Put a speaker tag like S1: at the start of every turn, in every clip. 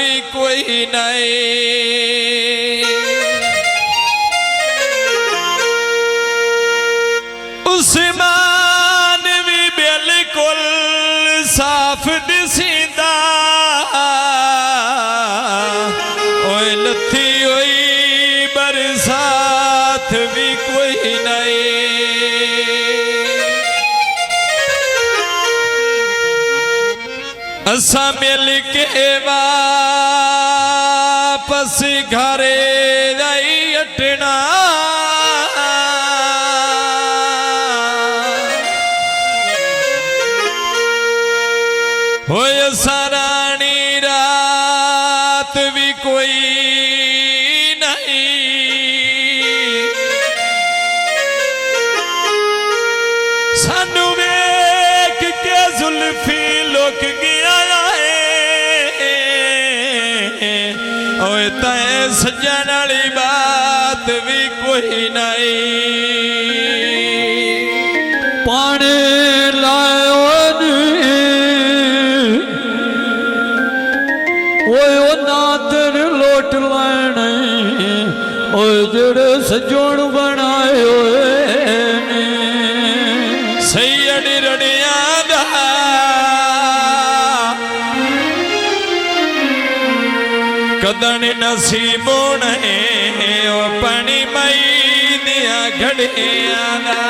S1: भी कोई नहीं। उस्मान भी बिल्कुल साफ दिसींदा, ओए लथी हुई बरसात भी कोई नहीं। असा मिल के वापस घरे जाई अटना, होय सारानी रात भी कोई नहीं। सानू वेख के जुल्फी लोक गया है, तय सजन वाली बात भी कोई नहीं।
S2: पानी लाओ नादर लोट लाने, जेड़े सजोण बनाए
S1: सैयड़ रड़िया दा कदन नसीबों ने पानी मई दिया घड़िया दा।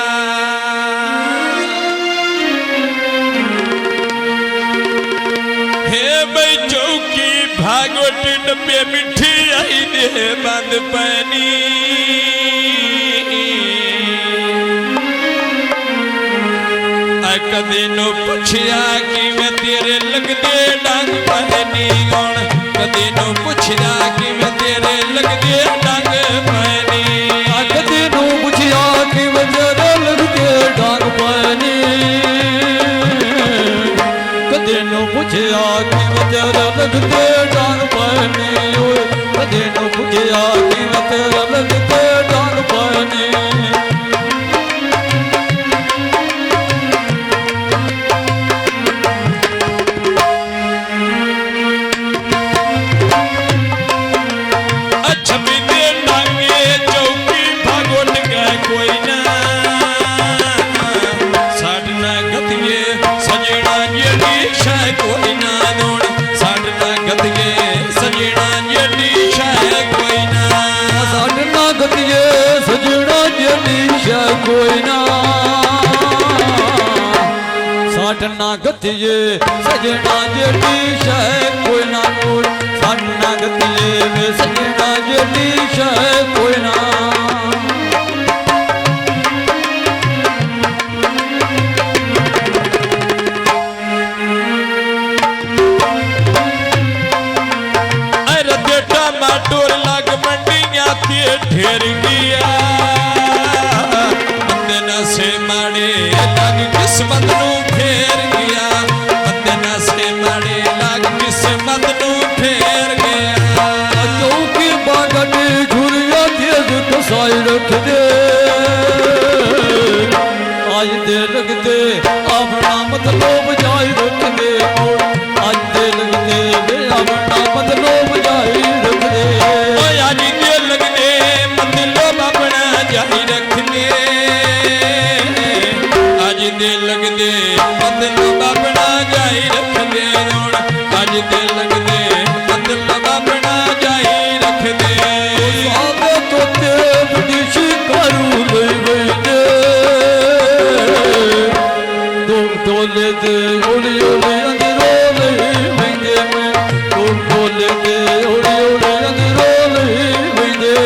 S1: हे भाई चौकी भागवट डब्बे मिठी आई दे बंद पानी, कदे नो पुछया कि मैं तेरे लगदे डंग पानी, कदे नो पुछया कि मैं तेरे लगदे डंग पानी,
S2: कदे नो पुछया कि मैं तेरे लगदे डंग पानी, कदे नो पुछया कि मैं तेरे लगदे डंग पानी, कदे नो पुछया कि मैं तेरे लगदे डंग पानी। कोई ना साठ ना गतिए सजना जेडी शह कोई ना, साठ ना गतिए सजना जेडी शह कोई ना।
S1: अरे बेटा माटोर लग मंडिया ढेर गया, से माड़े लग किस्मत नू फेर गया, अंदना से माड़े लग किस्मत नू फेर गया।
S2: चौकी बागट झुरिया तेज कसाई रख दे, आज दे लग दे अपना मतलब जाई रख दे, आज दे लग दे अपना मतलब जाई रख दे,
S1: आज दे लग दे मतलब अपना जाई रख दे, दे लग दे मतलब अपना जाई रख दे, आज दे लग दे मतलब अपना जाई रख दे।
S2: आगे तो ते बड़ी करू ले दे दो टोले दे ओले ओले अंदरो ले वेंदे में, दो टोले दे ओले ओले अंदरो ले वेंदे।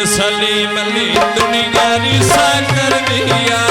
S1: सलीम अली दुनिया री सा कर दिया,